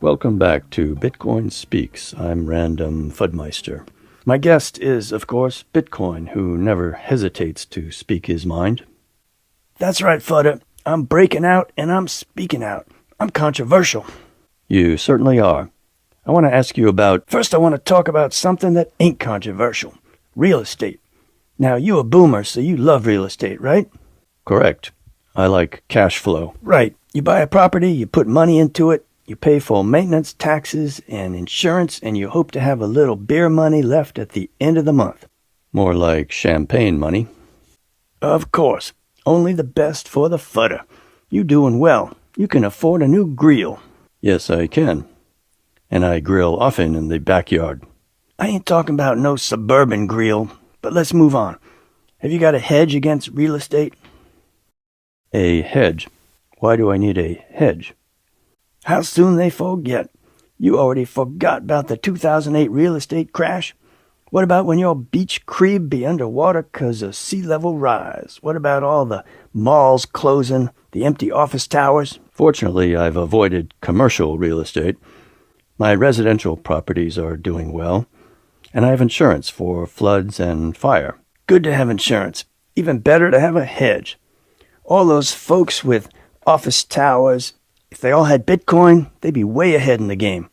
Welcome back to Bitcoin Speaks. I'm Random Fudmeister. My guest is, of course, Bitcoin, who never hesitates to speak his mind. That's right, Fudder. I'm breaking out and I'm speaking out. I'm controversial. You certainly are. I want to ask you about... First, I want to talk about something that ain't controversial. Real estate. Now, you a boomer, so you love real estate, right? Correct. I like cash flow. Right. You buy a property, you put money into it, you pay for maintenance, taxes, and insurance, and you hope to have a little beer money left at the end of the month. More like champagne money. Of course. Only the best for the Fudder. You doing well. You can afford a new grill. Yes, I can. And I grill often in the backyard. I ain't talking about no suburban grill, but let's move on. Have you got a hedge against real estate? A hedge? Why do I need a hedge? How soon they forget. You already forgot about the 2008 real estate crash? What about when your beach crib be underwater 'cause of sea level rise? What about all the malls closing, the empty office towers? Fortunately, I've avoided commercial real estate. My residential properties are doing well, and I have insurance for floods and fire. Good to have insurance. Even better to have a hedge. All those folks with office towers, if they all had Bitcoin, they'd be way ahead in the game.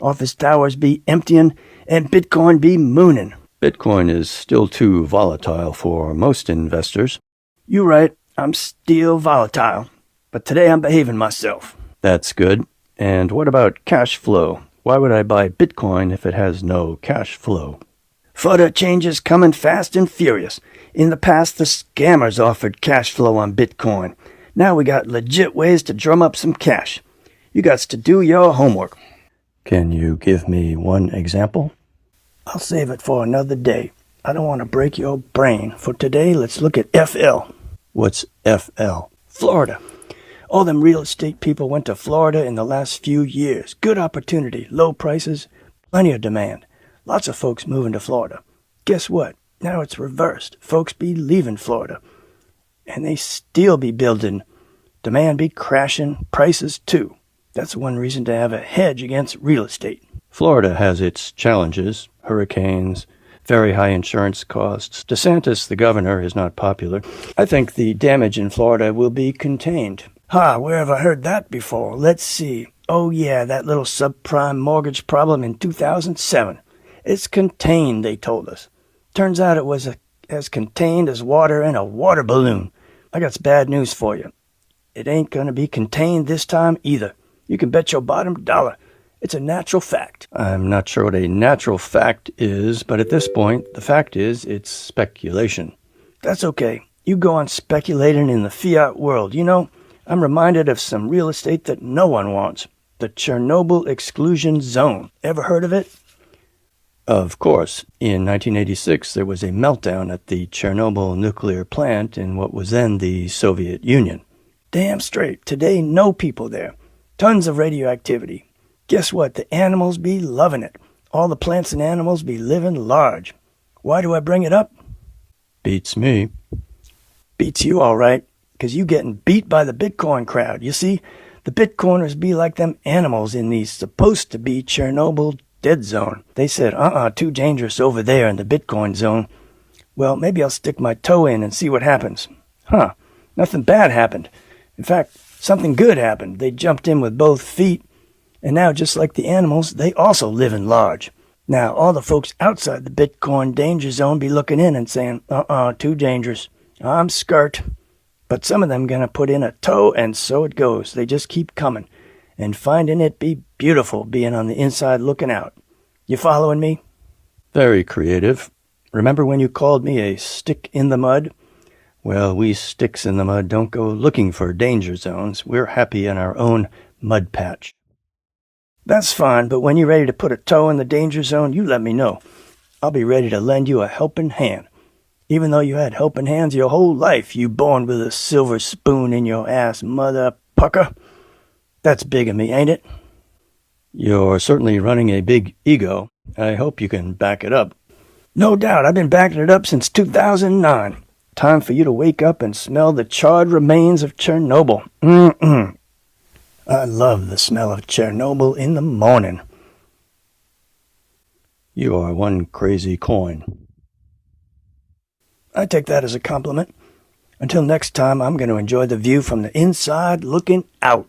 Office towers be emptying, and Bitcoin be mooning. Bitcoin is still too volatile for most investors. You right, I'm still volatile, but today I'm behaving myself. That's good. And what about cash flow? Why would I buy Bitcoin if it has no cash flow? Further changes coming fast and furious. In the past, the scammers offered cash flow on Bitcoin. Now we got legit ways to drum up some cash. You got to do your homework. Can you give me one example? I'll save it for another day. I don't want to break your brain. For today, let's look at FL. What's FL? Florida. All them real estate people went to Florida in the last few years. Good opportunity, low prices, plenty of demand. Lots of folks moving to Florida. Guess what? Now it's reversed. Folks be leaving Florida. And they still be building. Demand be crashing, prices too. That's one reason to have a hedge against real estate. Florida has its challenges, hurricanes, very high insurance costs. DeSantis, the governor, is not popular. I think the damage in Florida will be contained. Where have I heard that before? Let's see. Oh yeah, that little subprime mortgage problem in 2007. It's contained, they told us. Turns out it was as contained as water in a water balloon. I got some bad news for you. It ain't gonna be contained this time either. You can bet your bottom dollar. It's a natural fact. I'm not sure what a natural fact is, but at this point, the fact is it's speculation. That's okay. You go on speculating in the fiat world. You know, I'm reminded of some real estate that no one wants. The Chernobyl exclusion zone. Ever heard of it? Of course. In 1986, there was a meltdown at the Chernobyl nuclear plant in what was then the Soviet Union. Damn straight. Today, no people there. Tons of radioactivity. Guess what? The animals be loving it. All the plants and animals be living large. Why do I bring it up? Beats me. Beats you all right, 'cause you getting beat by the Bitcoin crowd. You see, the Bitcoiners be like them animals in the supposed-to-be Chernobyl dead zone. They said, too dangerous over there in the Bitcoin zone. Well, maybe I'll stick my toe in and see what happens. Nothing bad happened. In fact, something good happened. They jumped in with both feet, and now, just like the animals, they also live in large. Now, all the folks outside the Bitcoin danger zone be looking in and saying, too dangerous. I'm skirt. But some of them gonna put in a toe, and so it goes. They just keep coming, and finding it be beautiful being on the inside looking out. You following me? Very creative. Remember when you called me a stick in the mud? Well, we sticks in the mud don't go looking for danger zones. We're happy in our own mud patch. That's fine, but when you're ready to put a toe in the danger zone, you let me know. I'll be ready to lend you a helping hand. Even though you had helping hands your whole life, you born with a silver spoon in your ass, mother pucker. That's big of me, ain't it? You're certainly running a big ego. I hope you can back it up. No doubt. I've been backing it up since 2009. Time for you to wake up and smell the charred remains of Chernobyl. I love the smell of Chernobyl in the morning. You are one crazy coin. I take that as a compliment. Until next time, I'm going to enjoy the view from the inside looking out.